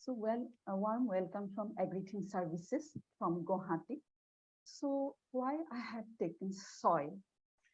A warm welcome from Agrithink Services from Guwahati. So, why I have taken soil?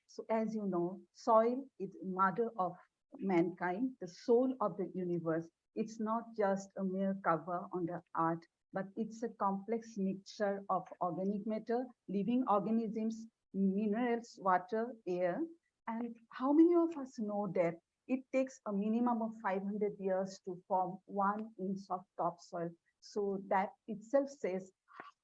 So, as you know, soil is mother of mankind, the soul of the universe. It's not just a mere cover on the earth, but it's a complex mixture of organic matter, living organisms, minerals, water, air. And how many of us know that it takes a minimum of 500 years to form 1 inch of topsoil? So that itself says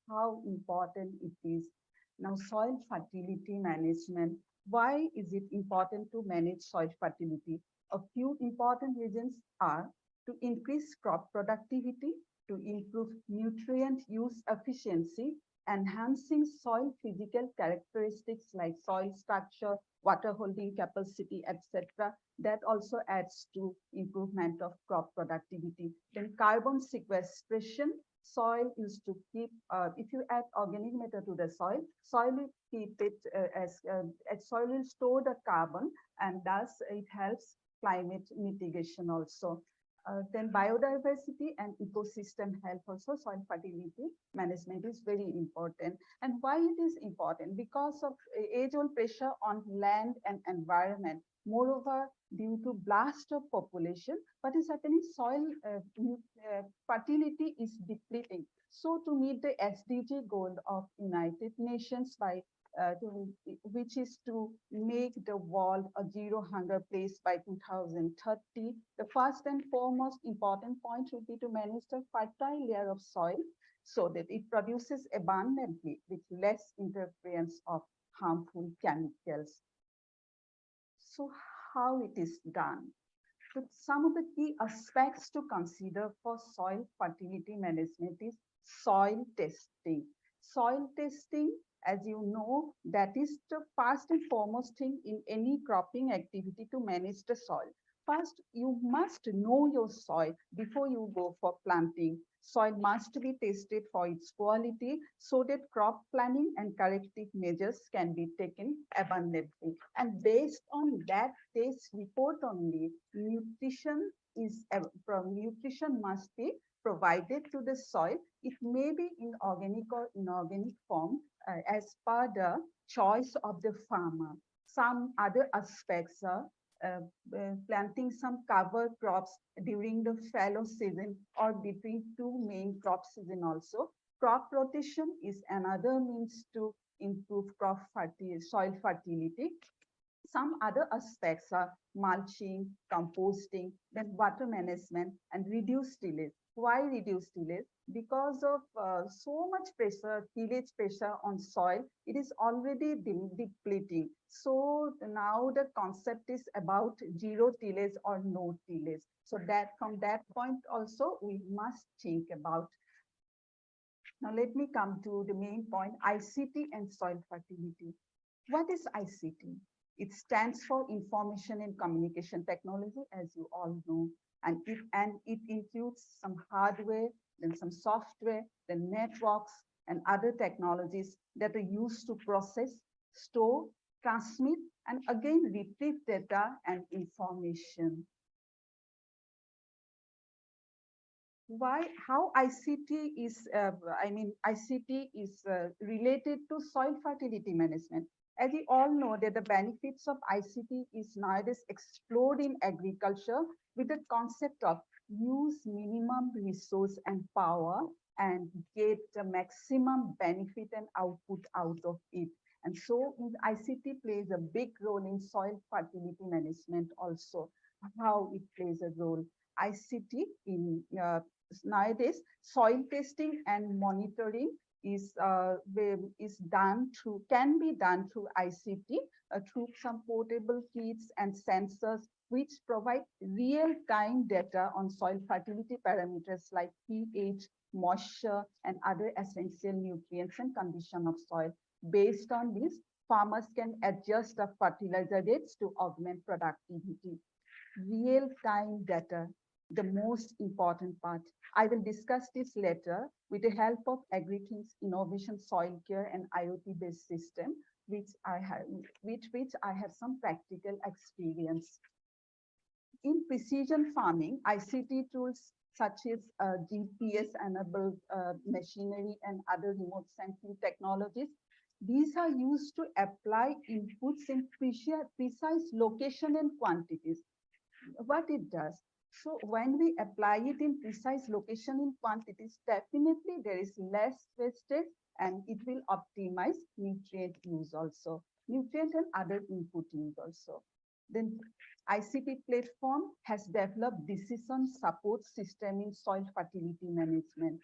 how important it is. Now, soil fertility management. Why is it important to manage soil fertility? A few important reasons are to increase crop productivity, to improve nutrient use efficiency, enhancing soil physical characteristics like soil structure, water holding capacity, etc. That also adds to improvement of crop productivity. Then carbon sequestration. Soil used to keep, if you add organic matter to the soil will keep it as soil will store the carbon, and thus it helps climate mitigation also. Then biodiversity and ecosystem health also, soil fertility management is very important. And why it is important? Because of age-old pressure on land and environment. Moreover, due to blast of population, what is happening? Soil fertility is depleting. So to meet the SDG goal of United Nations which is to make the world a zero hunger place by 2030, the first and foremost important point would be to manage the fertile layer of soil so that it produces abundantly with less interference of harmful chemicals. So how it is done? So some of the key aspects to consider for soil fertility management is soil testing. Soil testing, as you know, that is the first and foremost thing in any cropping activity to manage the soil. First, you must know your soil before you go for planting. Soil must be tested for its quality so that crop planning and corrective measures can be taken abundantly. And based on that test report only, nutrition must be provided to the soil. It may be in organic or inorganic form as per the choice of the farmer. Some other aspects are planting some cover crops during the fallow season or between two main crop season also. Crop rotation is another means to improve soil fertility. Some other aspects are mulching, composting, then water management and reduced tillage. Why reduced tillage? Because of so much pressure, tillage pressure on soil, it is already depleting. So now the concept is about zero tillage or no tillage. So that from that point also we must think about. Now let me come to the main point, ICT and soil fertility. What is ICT? It stands for Information and Communication Technology, as you all know, and it includes some hardware, then some software, then networks and other technologies that are used to process, store, transmit, and again retrieve data and information. How ICT is, ICT is related to soil fertility management. As we all know that the benefits of ICT is nowadays explored in agriculture with the concept of use minimum resource and power and get the maximum benefit and output out of it. And so ICT plays a big role in soil fertility management also. How it plays a role. ICT in nowadays, soil testing and monitoring can be done through ICT through some portable kits and sensors which provide real-time data on soil fertility parameters like pH, moisture, and other essential nutrients and condition of soil. Based on this, farmers can adjust the fertilizer rates to augment productivity. Real-time data, the most important part. I will discuss this later with the help of Agrithink's innovation soil care and IoT-based system, which I have some practical experience. in precision farming, ICT tools such as GPS-enabled machinery and other remote sensing technologies, these are used to apply inputs in precise location and quantities. What it does, so when we apply it in precise location and quantities, definitely there is less wastage and it will optimize nutrient use also, nutrient and other input use also. Then ICT platform has developed decision support system in soil fertility management.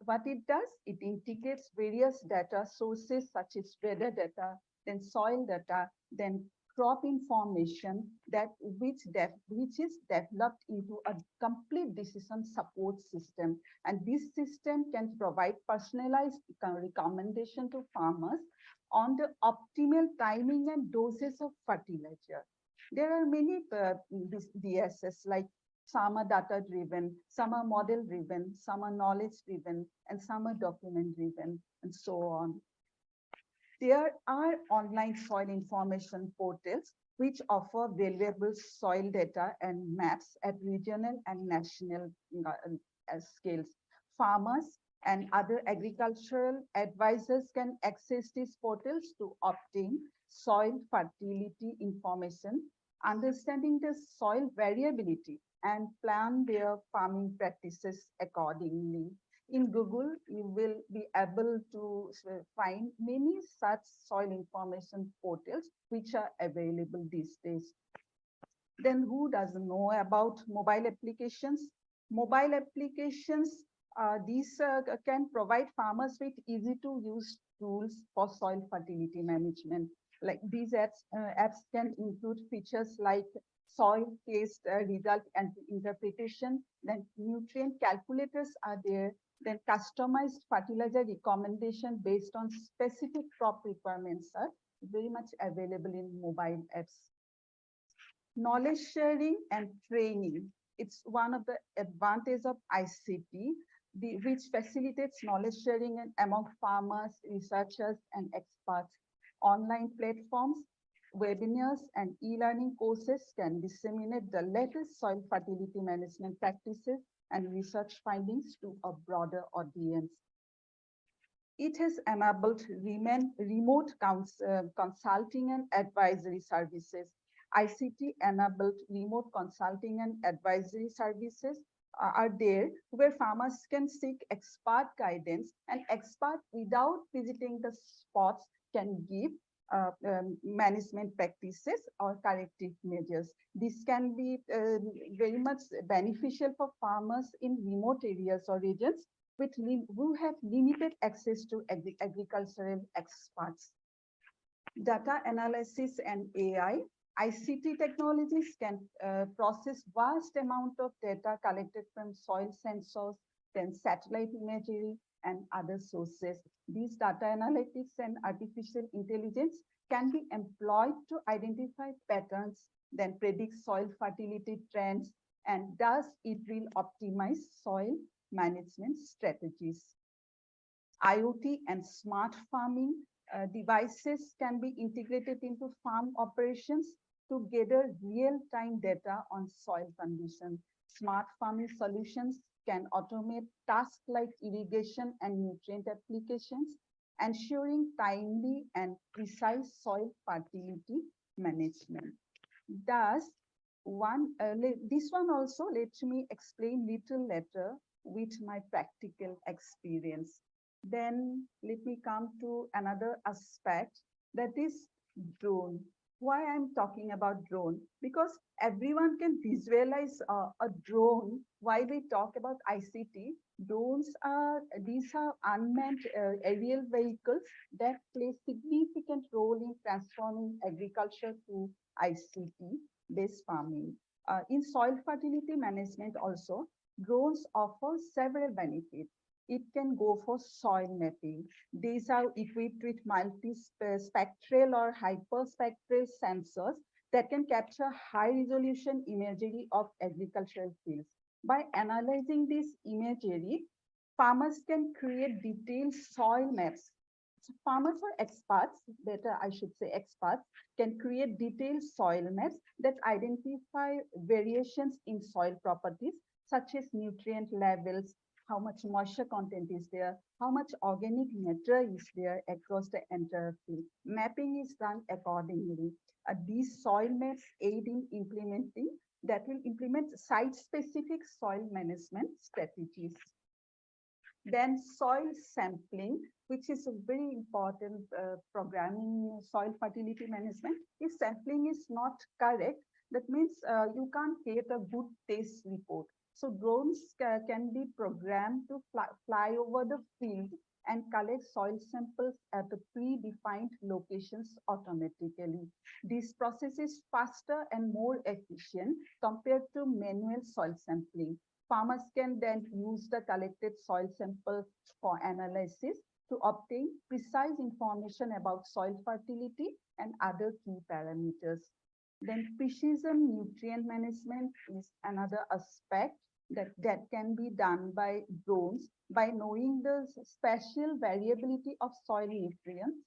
What it does, it integrates various data sources such as weather data, then soil data, then crop information that which is developed into a complete decision support system. And this system can provide personalized recommendation to farmers on the optimal timing and doses of fertilizer. There are many DSS, like some are data driven, some are model driven, some are knowledge driven, and some are document driven, and so on. There are online soil information portals which offer valuable soil data and maps at regional and national scales. Farmers and other agricultural advisors can access these portals to obtain soil fertility information, understanding the soil variability, and plan their farming practices accordingly. In Google, you will be able to find many such soil information portals which are available these days. Then who doesn't know about mobile applications? Mobile applications, these can provide farmers with easy to use tools for soil fertility management. Like these apps can include features like soil taste result and interpretation, then nutrient calculators are there, then customized fertilizer recommendation based on specific crop requirements are very much available in mobile apps. Knowledge sharing and training. It's one of the advantages of ICT, which facilitates knowledge sharing among farmers, researchers, and experts. Online platforms, webinars, and e-learning courses can disseminate the latest soil fertility management practices and research findings to a broader audience. It has enabled remote consulting and advisory services. ICT enabled remote consulting and advisory services are there where farmers can seek expert guidance, and experts without visiting the spots can give management practices or corrective measures. This can be very much beneficial for farmers in remote areas or regions who have limited access to agricultural experts. Data analysis and AI. ICT technologies can process vast amount of data collected from soil sensors, then satellite imagery, and other sources. These data analytics and artificial intelligence can be employed to identify patterns, then predict soil fertility trends, and thus it will optimize soil management strategies. IoT and smart farming devices can be integrated into farm operations to gather real-time data on soil condition. Smart farming solutions can automate tasks like irrigation and nutrient applications, ensuring timely and precise soil fertility management. Thus, this one also let me explain little later with my practical experience. Then let me come to another aspect, that is drone. Why I'm talking about drone? Because everyone can visualize a drone. While we talk about ICT, these are unmanned aerial vehicles that play significant role in transforming agriculture to ICT-based farming. In soil fertility management also, drones offer several benefits. It can go for soil mapping. These are equipped with multispectral or hyperspectral sensors that can capture high-resolution imagery of agricultural fields. By analyzing this imagery, farmers can create detailed soil maps So farmers or experts, better I should say experts, can create detailed soil maps that identify variations in soil properties such as nutrient levels, how much moisture content is there, how much organic matter is there across the entire field. Mapping is done accordingly. These soil maps aid in implementing that will implement site-specific soil management strategies. Then soil sampling, which is a very important program in soil fertility management. If sampling is not correct, that means you can't get a good test report. So drones can be programmed to fly over the field and collect soil samples at the predefined locations automatically. This process is faster and more efficient compared to manual soil sampling. Farmers can then use the collected soil samples for analysis to obtain precise information about soil fertility and other key parameters. Then precision nutrient management is another aspect that can be done by drones. By knowing the spatial variability of soil nutrients,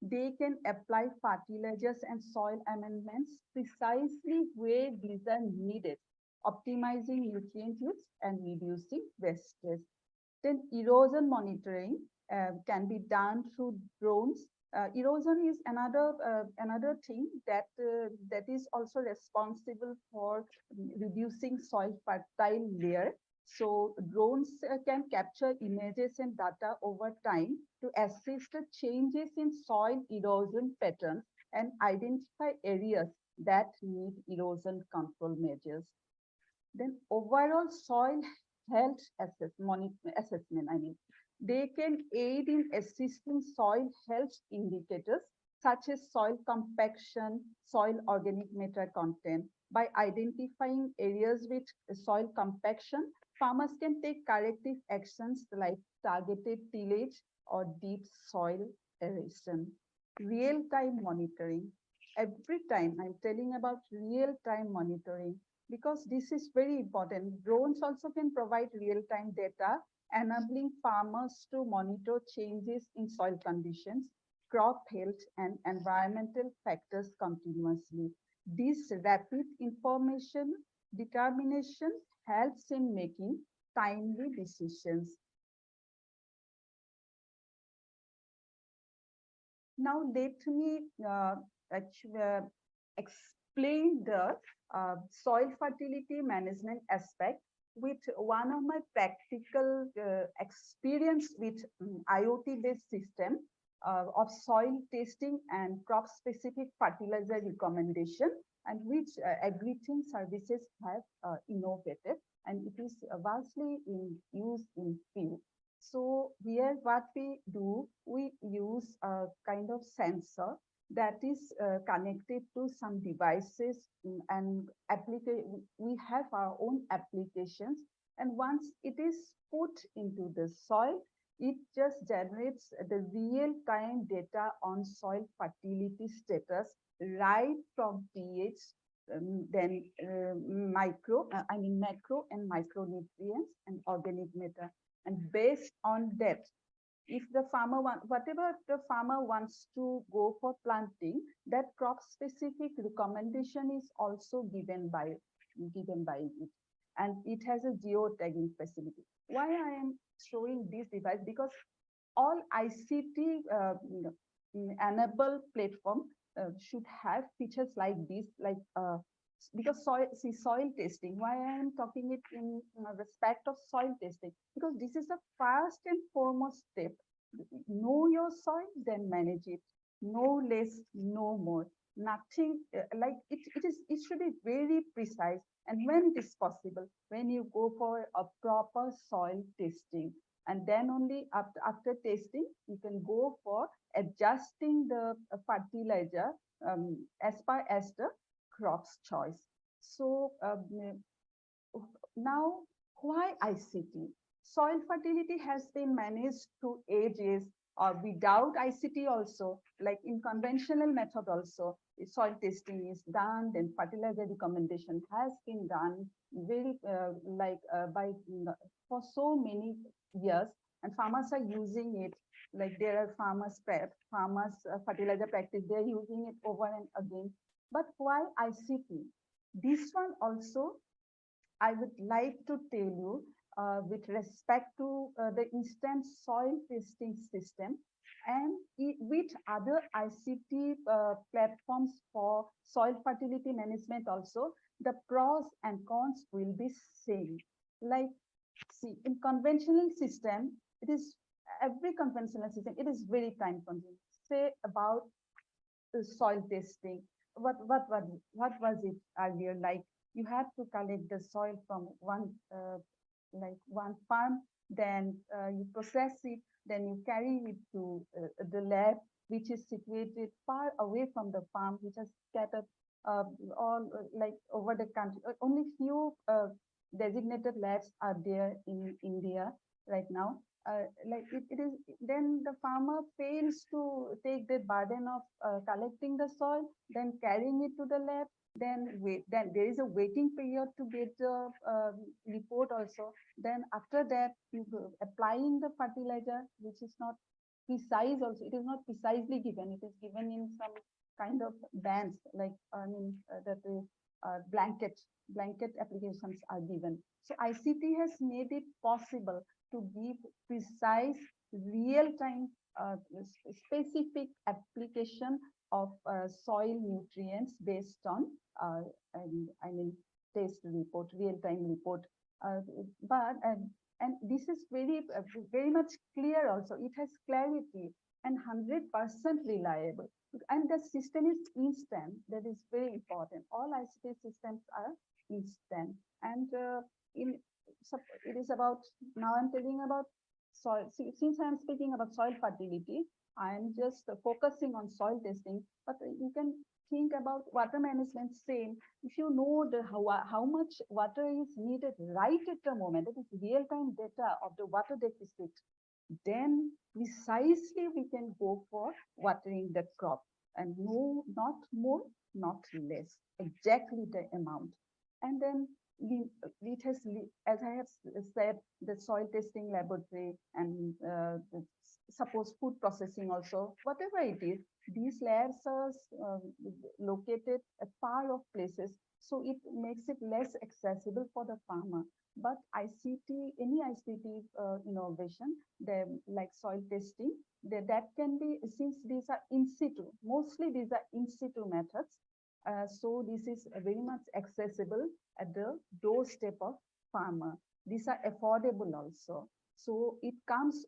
they can apply fertilizers and soil amendments precisely where these are needed, optimizing nutrient use and reducing wastage. Then erosion monitoring can be done through drones. Erosion is another thing that is also responsible for reducing soil fertile layer. So drones can capture images and data over time to assess the changes in soil erosion patterns and identify areas that need erosion control measures. Then overall soil health assessment, they can aid in assisting soil health indicators such as soil compaction, soil organic matter content. By identifying areas with soil compaction, farmers can take corrective actions like targeted tillage or deep soil aeration. Real-time monitoring. Every time I'm telling about real-time monitoring, because this is very important. Drones also can provide real-time data, enabling farmers to monitor changes in soil conditions, crop health, and environmental factors continuously. This rapid information determination helps in making timely decisions. Now let me explain the soil fertility management aspect with one of my practical experience with IoT-based system of soil testing and crop-specific fertilizer recommendation, and which Agrithink services have innovated, and it is vastly in use in field. So here what we do, we use a kind of sensor that is connected to some devices, and we have our own applications, and once it is put into the soil, it just generates the real-time data on soil fertility status right from pH, then macro and micronutrients and organic matter. And based on that, if the farmer whatever the farmer wants to go for planting, that crop specific recommendation is also given by it, and it has a geotagging facility. Why I am showing this device? Because all ICT enable platform should have features like this, like because soil testing. Why I am talking it in respect of soil testing? Because this is the first and foremost step. Know your soil, then manage it. No less, no more. Nothing like it. It should be very precise. And when it is possible, when you go for a proper soil testing, and then only after testing, you can go for adjusting the fertilizer as per as the crop's choice. So now, why ICT? Soil fertility has been managed through ages or without ICT also, like in conventional method also, soil testing is done, then fertilizer recommendation has been done very by for so many years. and farmers are using it. Like there are farmers fertilizer practice, they're using it over and again. But why ICT? This one also I would like to tell you with respect to the instant soil testing system and with other ICT platforms for soil fertility management also, the pros and cons will be same. Like, see, in conventional system, it is every conventional system, it is very time consuming. Say about soil testing. What was it earlier? Like you have to collect the soil from one farm, then you process it, then you carry it to the lab, which is situated far away from the farm, which is scattered all like over the country. Only few designated labs are there in India right now. Like it is, then the farmer fails to take the burden of collecting the soil, then carrying it to the lab, then there is a waiting period to get the report also. Then after that, you applying the fertilizer, which is not precise also. It is not precisely given. It is given in some kind of bands, like I mean that blanket applications are given. So ICT has made it possible to give precise, real-time, specific application of soil nutrients based on, I mean, test report, real-time report. But and this is very much clear also. It has clarity and 100% reliable. And the system is instant. That is very important. All ICT systems are instant. And in so it is about, now I'm telling about soil. Since I'm speaking about soil fertility, I'm just focusing on soil testing, but you can think about water management same. If you know how much water is needed right at the moment, that is real-time data of the water deficit, then precisely we can go for watering the crop, and no, not more, not less, exactly the amount. And then it has, as I have said, the soil testing laboratory and suppose food processing also, whatever it is, these labs are located at far off places, so it makes it less accessible for the farmer. But ICT, any ICT innovation, like soil testing, that can be, since these are in situ, mostly these are in situ methods, so this is very much accessible at the doorstep of farmer. These are affordable also. So it comes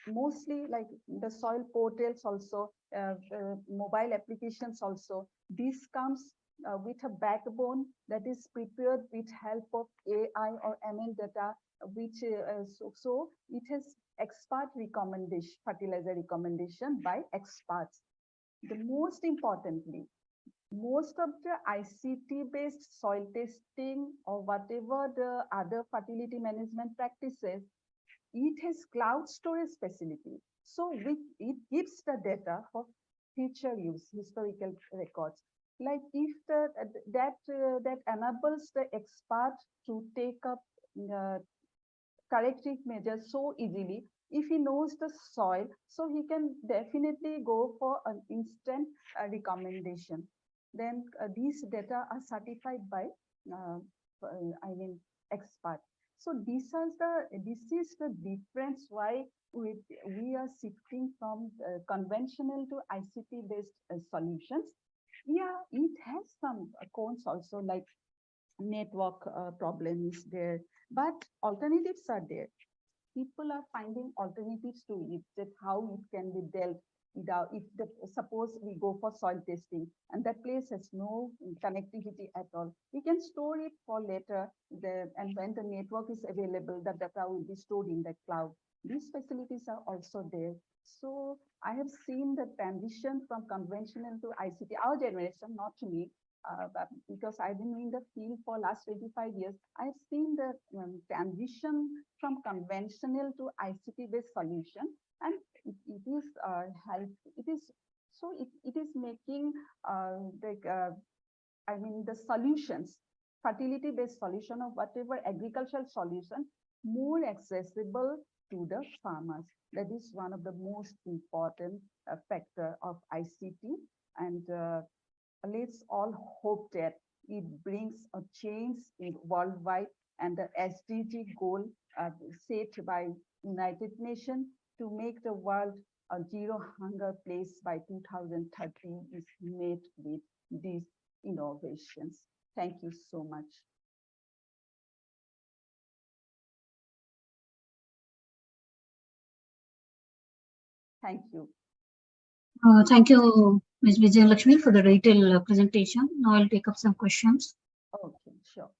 mostly like the soil portals also, mobile applications also. This comes with a backbone that is prepared with help of AI or ML data, which so it has expert recommendation, fertilizer recommendation by experts. The most importantly, most of the ICT-based soil testing or whatever the other fertility management practices, it has cloud storage facility. So it gives the data for future use, historical records. Like if that enables the expert to take up corrective measures so easily. If he knows the soil, so he can definitely go for an instant recommendation. Then these data are certified by, I mean, expert. So this is the difference why we are shifting from conventional to ICT based solutions. Yeah, it has some cons also, like network problems there, but alternatives are there. People are finding alternatives to it, that how it can be dealt without, if the, suppose we go for soil testing and that place has no connectivity at all, we can store it for later, and when the network is available, the data will be stored in the cloud. These facilities are also there. So I have seen the transition from conventional to ICT, our generation, not to me, because I've been in the field for last 25 years. I've seen the transition from conventional to ICT-based solution, and it is it is, so it is making I mean the solutions, fertility-based solution of whatever agricultural solution, more accessible to the farmers. That is one of the most important factor of ICT. And let's all hope that it brings a change in worldwide and the SDG goal set by United Nations to make the world a zero hunger place by 2030 is made with these innovations. Thank you so much. Thank you. Thank you, Ms. Bijaylakhmi, for the detailed presentation. Now I'll take up some questions. Okay, sure.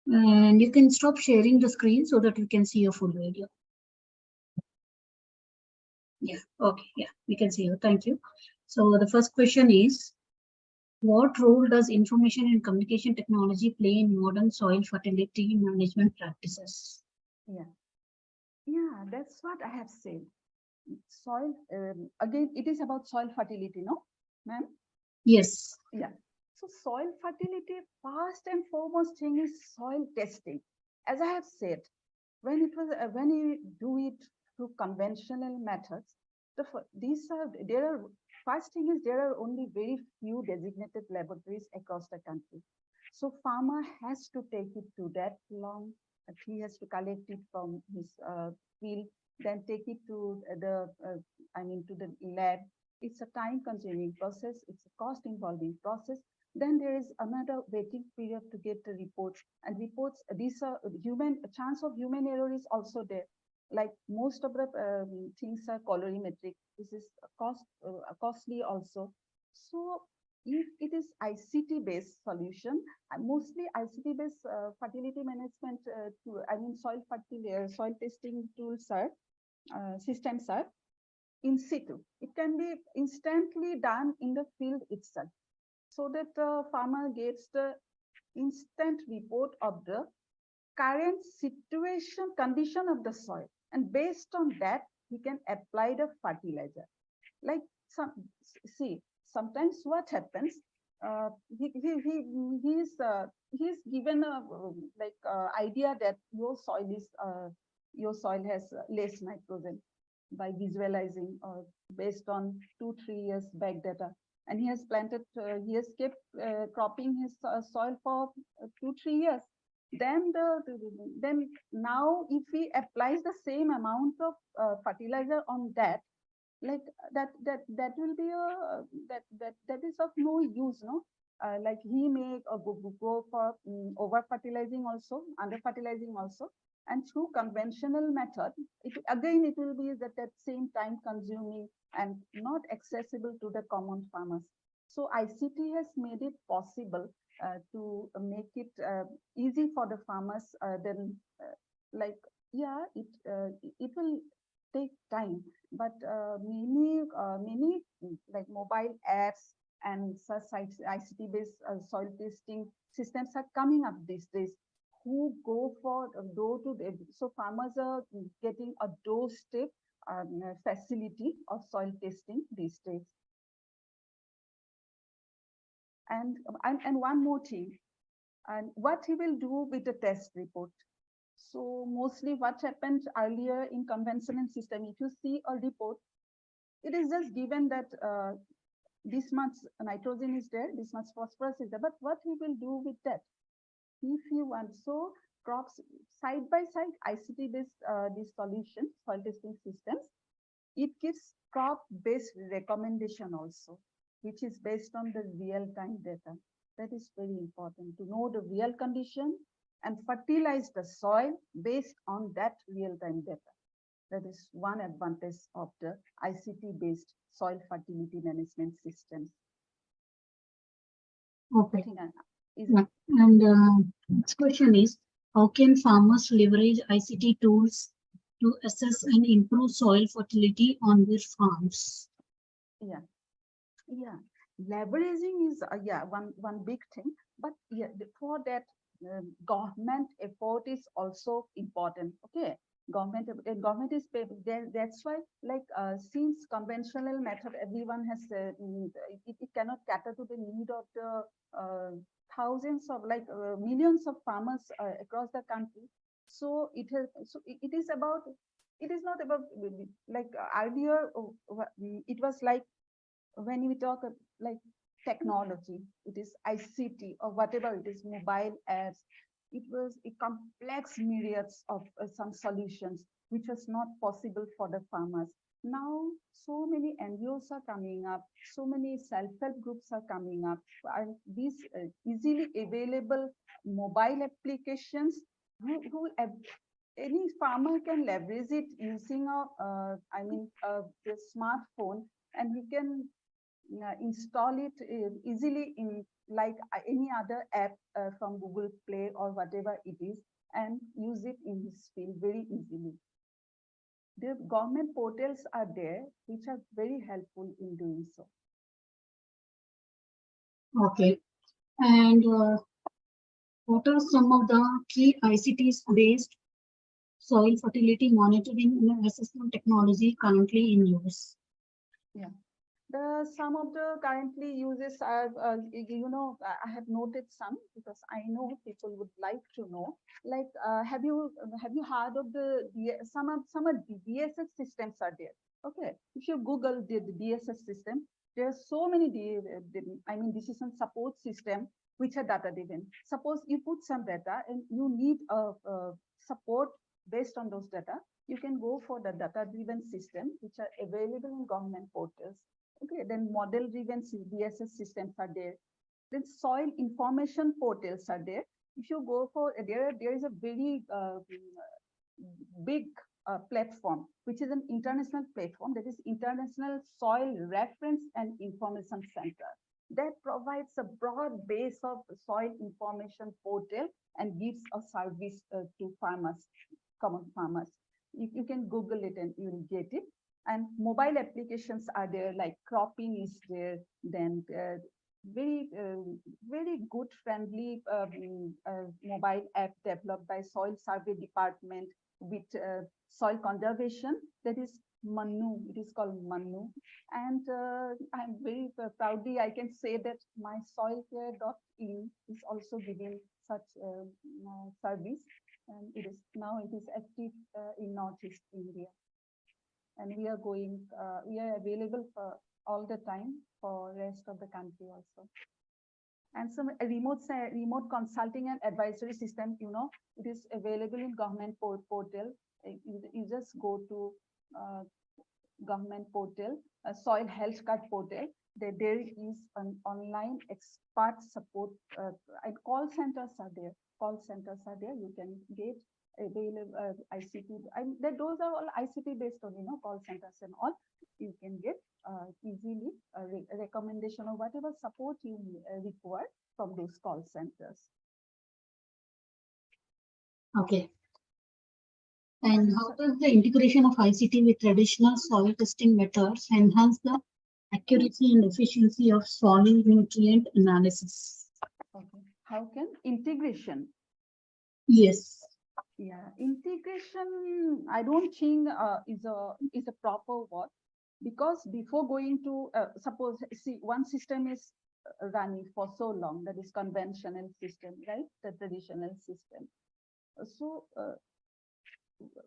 And you can stop sharing the screen so that we can see your full video. Yeah, okay, yeah, we can see you. Thank you. So the first question is, what role does information and communication technology play in modern soil fertility management practices? Yeah, that's what I have said. Soil, again, it is about soil fertility, no, ma'am? Yes. Yeah. So soil fertility, first and foremost thing is soil testing. As I have said, when you do it through conventional methods, first thing is there are only very few designated laboratories across the country. So farmer has to take it to that long. He has to collect it from his field, then take it to to the lab. It's a time-consuming process. It's a cost-involving process. Then there is another waiting period to get the reports. And reports, these are chance of human error is also there. Like most of the things are colorimetric. This is costly also. So if it is ICT-based solution, mostly ICT-based fertility management, soil testing tools are, systems are in situ. It can be instantly done in the field itself, so that the farmer gets the instant report of the current situation, condition of the soil. And based on that, he can apply the fertilizer. Like sometimes what happens, he's given a idea that your soil has less nitrogen by visualizing or based on 2-3 years back data, and he has kept cropping his soil for 2-3 years. Then now if he applies the same amount of fertilizer on that, like that will be a that is of no use, no. Like he may go for over fertilizing also, under fertilizing also, and through conventional method, it will be that same time consuming and not accessible to the common farmers. So ICT has made it possible to make it easy for the farmers. Then like yeah, it will take time, but many like mobile apps and such ICT-based soil testing systems are coming up these days, who go for door to door. So farmers are getting a doorstep facility of soil testing these days. And one more thing, and what he will do with the test report. So mostly what happened earlier in conventional system, if you see a report, it is just given that this much nitrogen is there, this much phosphorus is there, but what he will do with that? If you want, so crops side by side, ICT-based this solution, soil testing systems, it gives crop-based recommendation also, which is based on the real-time data. That is very important to know the real condition and fertilize the soil based on that real-time data. That is one advantage of the ICT-based soil fertility management systems. Okay. And next question is, how can farmers leverage ICT tools to assess and improve soil fertility on their farms? Yeah, leveraging is one big thing, but yeah, for that government effort is also important. Okay, Government is paid. That's why, like, since conventional method, everyone has it cannot cater to the need of the thousands of, like, millions of farmers across the country. So it is about, it is not about, like, earlier it was like, when we talk like technology, it is ICT or whatever it is, mobile apps, it was a complex myriads of some solutions which was not possible for the farmers. Now, so many NGOs are coming up, so many self-help groups are coming up, and these easily available mobile applications, any farmer can leverage it using the smartphone, and he can install it easily in, like, any other app from Google Play or whatever it is, and use it in his field very easily. The government portals are there, which are very helpful in doing so. Okay. And what are some of the key ICTs based soil fertility monitoring and assessment technology currently in use? Yeah. Some of the currently uses are, I have noted some, because I know people would like to know. Like, have you heard of some of the DSS systems are there? Okay, if you Google the DSS system, there are so many decision support system which are data driven. Suppose you put some data and you need a support based on those data, you can go for the data driven system which are available in government portals. Okay, then model-driven DSS systems are there. Then soil information portals are there. If you go for, there is a very big platform, which is an international platform, that is International Soil Reference and Information Center. That provides a broad base of soil information portal and gives a service to farmers, common farmers. You can Google it and you will get it. And mobile applications are there, like cropping is there, then very good friendly mobile app developed by soil survey department with soil conservation, that is Manu, it is called Manu. And I'm very proudly I can say that my soilcare.in is also giving such service, and it is active in Northeast India. And we are available for all the time for rest of the country also. And some remote consulting and advisory system, it is available in government portal. You just go to government portal, soil health card portal. There is an online expert support, and call centers are there. You can get available ICT. Those are all ICT based on, call centers and all. You can get easily a recommendation or whatever support you require from those call centers. Okay. And how does the integration of ICT with traditional soil testing methods enhance the accuracy and efficiency of soil nutrient analysis? Okay. How can integration? Yes. Yeah, integration, I don't think is a proper word, because before going to suppose, see, one system is running for so long, that is conventional system, right? The traditional system. So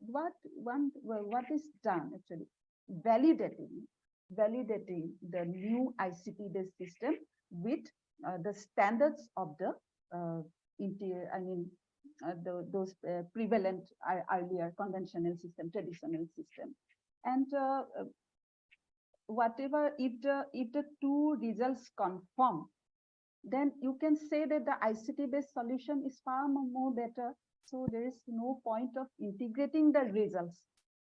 what is done actually? Validating the new ICT based system with the standards of the those prevalent earlier conventional system, traditional system. And whatever, if the two results confirm, then you can say that the ICT based solution is far more better. So there is no point of integrating the results.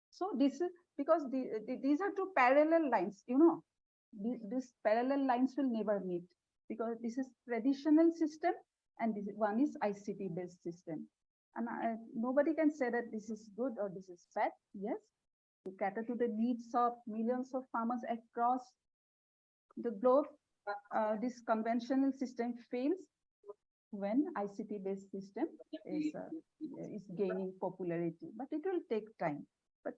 So this is because these are two parallel lines, these parallel lines will never meet, because this is traditional system and this one is ICT based system. And nobody can say that this is good or this is bad. Yes, to cater to the needs of millions of farmers across the globe, this conventional system fails when ICT based system is gaining popularity, but it will take time. But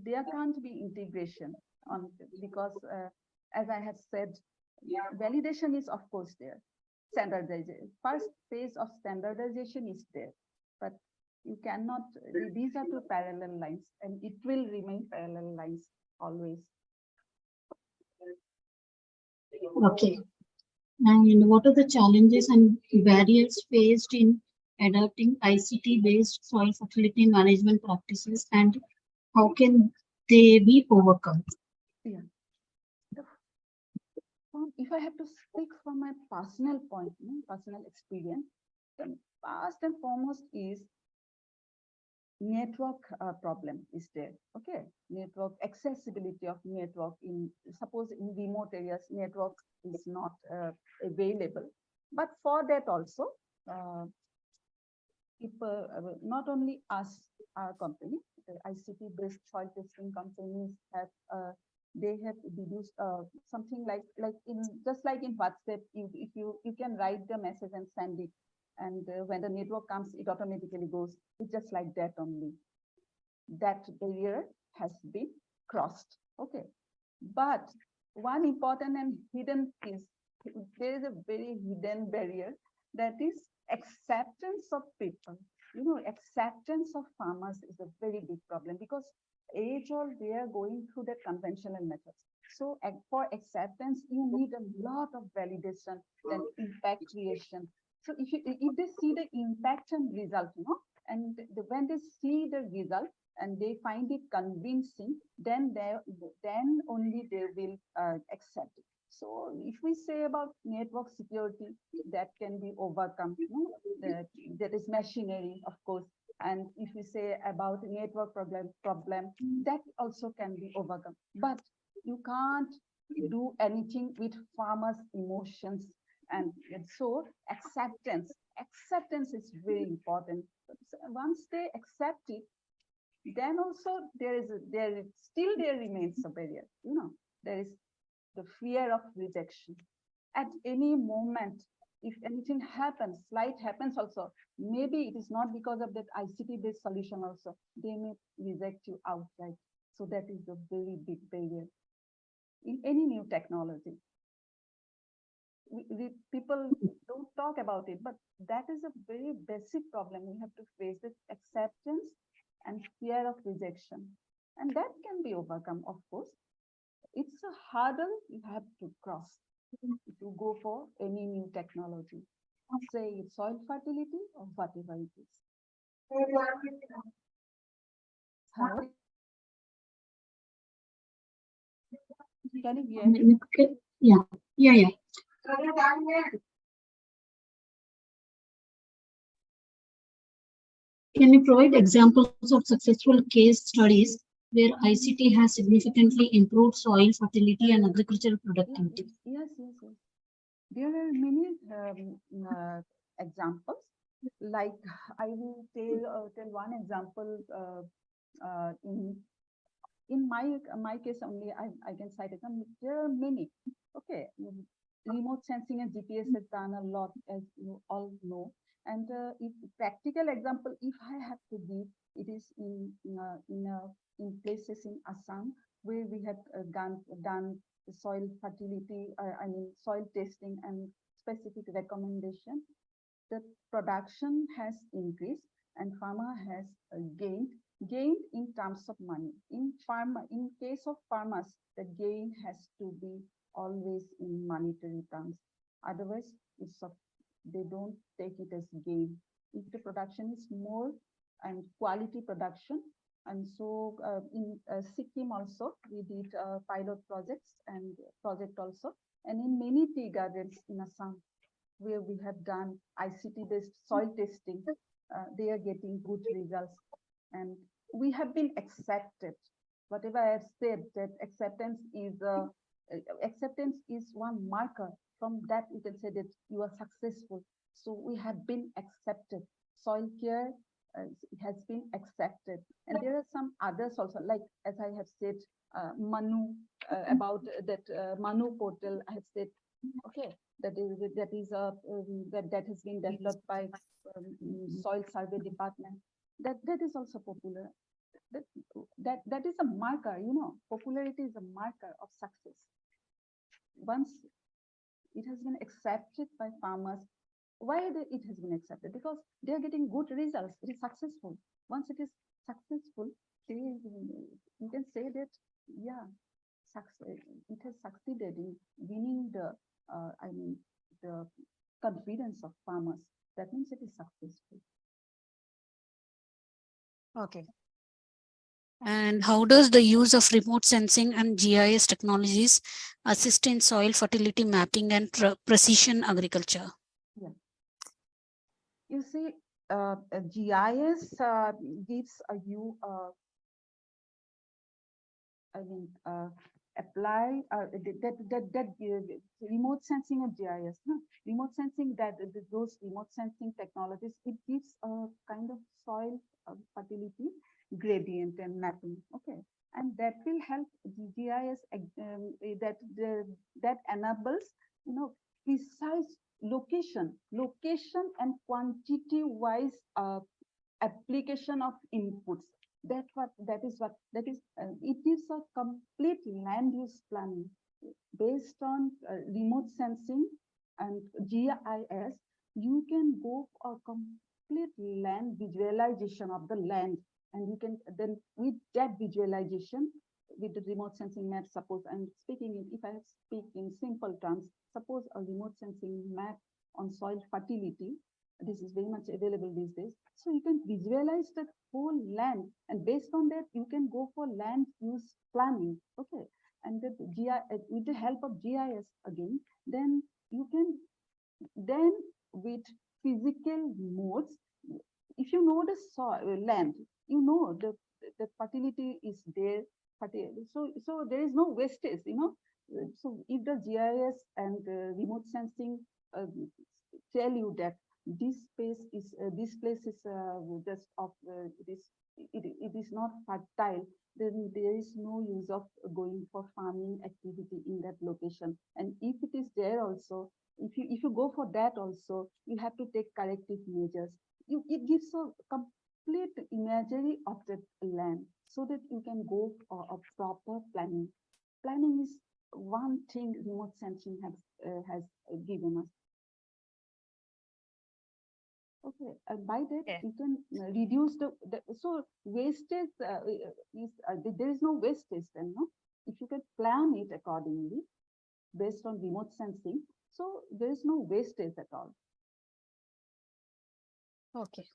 there can't be integration on, because as I have said, validation is of course there. Standardization, first phase of standardization is there, but you cannot, these are two parallel lines and it will remain parallel lines always. Okay. And what are the challenges and barriers faced in adopting ICT-based soil fertility management practices, and how can they be overcome? Yeah. If I have to speak from my personal point, personal experience, the first and foremost is network problem is there. Okay, network accessibility of network in, suppose in remote areas network is not available, but for that also people, not only us, our company, the ICT based soil testing companies have they have deduced something like in, just like in WhatsApp, if you can write the message and send it, and when the network comes, it automatically goes. It's just like that only. That barrier has been crossed. Okay, but one important and hidden is, there is a very hidden barrier, that is acceptance of people. You know, acceptance of farmers is a very big problem, because age old they are going through the conventional methods. So for acceptance, you need a lot of validation, then impact creation. So if they see the impact and result, you know, and when they see the result and they find it convincing, then only they will accept it. So if we say about network security, that can be overcome. You know, that is machinery, of course. And if we say about network problem, that also can be overcome. But you can't do anything with farmers' emotions, and so acceptance is very important. So once they accept it, then also there remains a barrier. You know, there is the fear of rejection. At any moment, if anything happens, slight happens also, maybe it is not because of that ICT-based solution also, they may reject you outright. So that is a very big barrier in any new technology. People don't talk about it, but that is a very basic problem we have to face, with acceptance and fear of rejection. And that can be overcome, of course. It's a hurdle you have to cross if you go for any new technology, say it's soil fertility or whatever it is. Hello? Can you hear me? Yeah. Can you provide examples of successful case studies where ICT has significantly improved soil fertility and agricultural productivity? Yes. There are many examples. Like I will tell one example in my case only. I can cite it. There are many. Okay, remote sensing and GPS has done a lot, as you all know. And if practical example, if I have to give, it is in places in Assam where we have done soil fertility, soil testing and specific recommendation. The production has increased and farmer has gained in terms of money. In case of farmers, the gain has to be always in monetary terms. Otherwise, they don't take it as gain. If the production is more and quality production, and so in Sikkim also we did pilot projects and project also, and in many tea gardens in Assam where we have done ICT-based soil testing, they are getting good results, and we have been accepted. Whatever I have said, that acceptance is one marker. From that, you can say that you are successful. So we have been accepted. Soil care has been accepted, and there are some others also. Like as I have said, Manu about that Manu portal. I have said, okay, that has been developed by soil survey department. that is also popular. That is a marker, popularity is a marker of success. Once it has been accepted by farmers, it has been accepted? Because they are getting good results. It is successful. Once it is successful, you can say that, yeah, it has succeeded in winning the confidence of farmers. That means it is successful. Okay. And how does the use of remote sensing and GIS technologies assist in soil fertility mapping and precision agriculture? Yeah. You see, GIS gives you apply remote sensing of GIS, remote sensing, those remote sensing technologies, it gives a kind of soil fertility gradient and mapping. Okay, and that will help the GIS that enables precise location and quantity wise application of inputs. That is it gives a complete land use planning based on remote sensing and GIS. You can go for complete land visualization of the land, and you can then, with that visualization, with the remote sensing map, suppose I'm speaking, if I speak in simple terms, suppose a remote sensing map on soil fertility, this is very much available these days. So you can visualize that whole land, and based on that, you can go for land use planning. Okay, and with the help of GIS again, then you can with physical modes, if you know the soil land, the fertility is there. So there is no wastage. So if the GIS and remote sensing tell you that this place is just of it is not fertile, then there is no use of going for farming activity in that location. And if it is there also, if you go for that also, you have to take corrective measures. It gives a complete imagery of the land, so that you can go for a proper planning. Planning is one thing remote sensing has given us. Okay, and by that you can reduce so wastage there is no wastage then, no? If you can plan it accordingly based on remote sensing, so there is no wastage at all. Okay.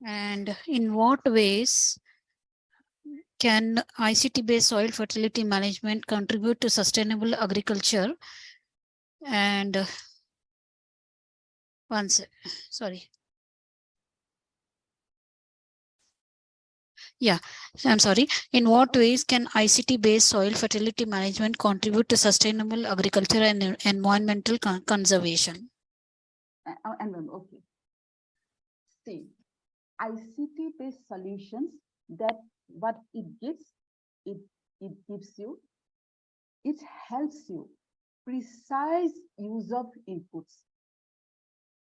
And in what ways can ICT-based soil fertility management contribute to sustainable agriculture? And sorry. Yeah, I'm sorry. In what ways can ICT-based soil fertility management contribute to sustainable agriculture and environmental conservation? Okay. See, ICT-based solutions, that what it gives, it gives you, it helps you precise use of inputs.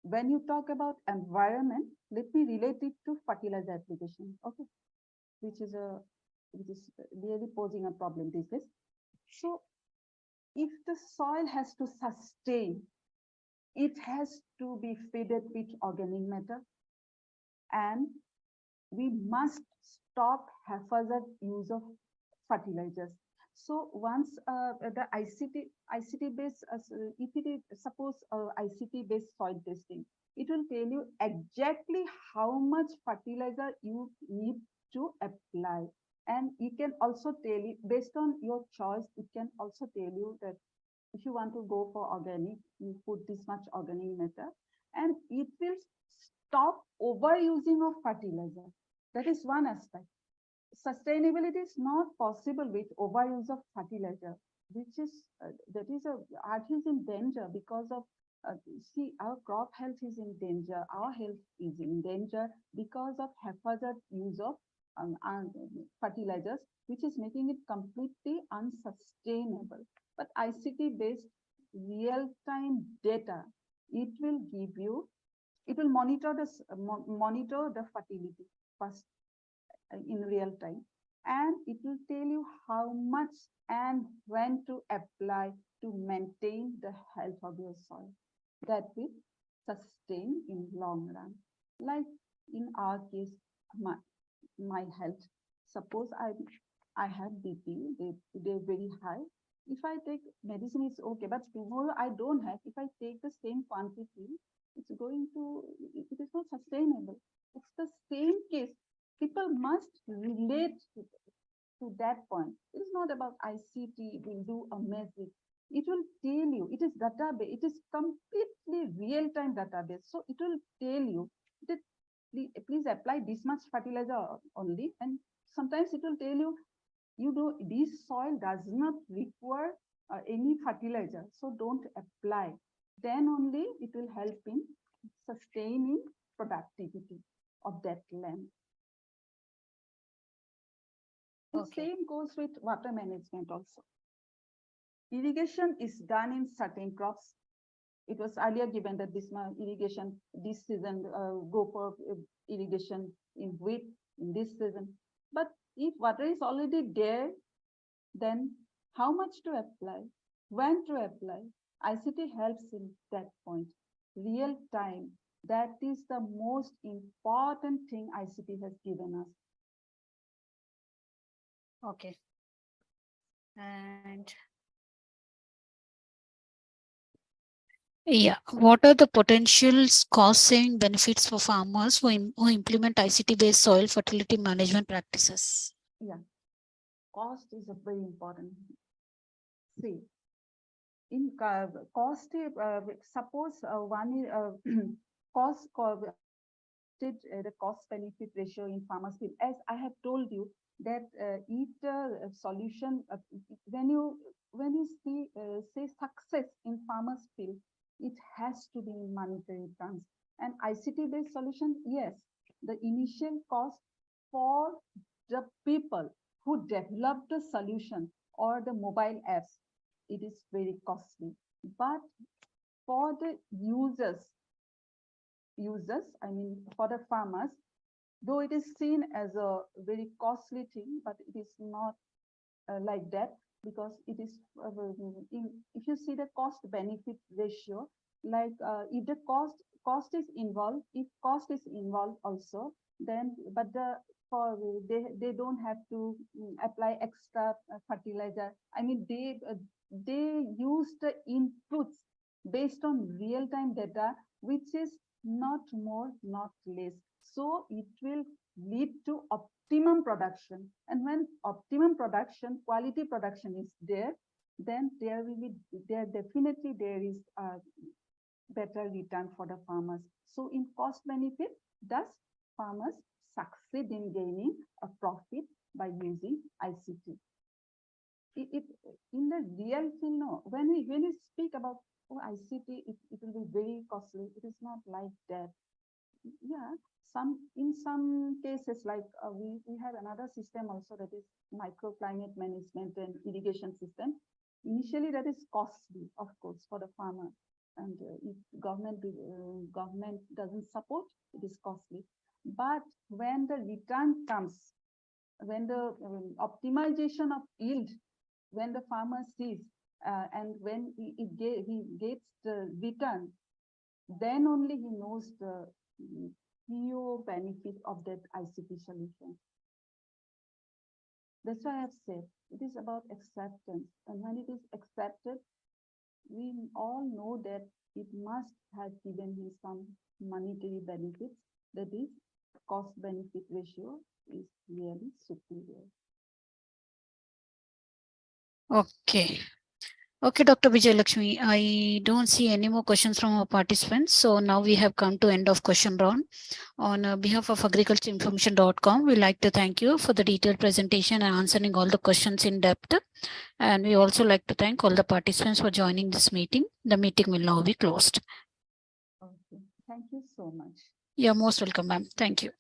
When you talk about environment, let me relate it to fertilizer application, okay, which is really posing a problem these days. So if the soil has to sustain, it has to be fed with organic matter, and we must stop haphazard use of fertilizers. So once the ICT based, if it is suppose ICT based soil testing, it will tell you exactly how much fertilizer you need to apply. And you can also tell you, based on your choice, it can also tell you that if you want to go for organic, you put this much organic matter, and it will stop overusing of fertilizer. That is one aspect. Sustainability is not possible with overuse of fertilizer, which is that is earth is in danger because of see, our crop health is in danger, our health is in danger because of haphazard use of fertilizers, which is making it completely unsustainable. But ICT based real-time data, it will give you it will monitor the fertility first in real time, and it will tell you how much and when to apply to maintain the health of your soil. That will sustain in long run. Like in our case, my health. Suppose I have BP, they're very high. If I take medicine, it's okay, but tomorrow I don't have. If I take the same quantity, it's going to, it is not sustainable. It's the same case. People must relate to that point. It is not about ICT will do a magic. It will tell you, it is database, it is completely real-time database. So it will tell you that please apply this much fertilizer only. And sometimes it will tell you, you know, this soil does not require any fertilizer, so don't apply. Then only it will help in sustaining productivity of that land. The same goes with water management also. Irrigation is done in certain crops. It was earlier given that this irrigation, this season, go for irrigation in wheat in this season. But if water is already there, then how much to apply, when to apply? ICT helps in that point. Real time, that is the most important thing ICT has given us. Okay. And yeah, what are the potential cost-saving benefits for farmers who implement ICT-based soil fertility management practices? Yeah, cost is a very important. See, in cost, suppose one cost the cost benefit ratio in farmers field. As I have told you that if the solution when you see say success in farmers field, it has to be in monetary terms. And ICT based solution, yes, the initial cost for the people who develop the solution or the mobile apps, it is very costly. But for the users, I mean, for the farmers, though it is seen as a very costly thing, but it is not like that, because it is, if you see the cost benefit ratio, like if the cost is involved, if cost is involved also, then, but they don't have to apply extra fertilizer. I mean, they use the inputs based on real-time data, which is not more, not less. So it will lead to optimum production. And when optimum production, quality production is there, then there definitely there is a better return for the farmers. So in cost benefit, does farmers succeed in gaining a profit by using ICT? In the real field, no. When we speak about ICT, it will be very costly. It is not like that. Yeah, in some cases, like we have another system also, that is microclimate management and irrigation system. Initially, that is costly, of course, for the farmer. And if government doesn't support, it is costly. But when the return comes, when the optimization of yield, when the farmer sees and when he gets the return, then only he knows the real benefit of that ICT solution. That's why I've said it is about acceptance. And when it is accepted, we all know that it must have given him some monetary benefits. That is, cost benefit ratio is really superior. Okay. Okay, Dr. Bijaylakhmi, I don't see any more questions from our participants. So now we have come to end of question round. On behalf of agricultureinformation.com, we'd like to thank you for the detailed presentation and answering all the questions in depth. And we also like to thank all the participants for joining this meeting. The meeting will now be closed. Okay, thank you so much. You're most welcome, ma'am. Thank you.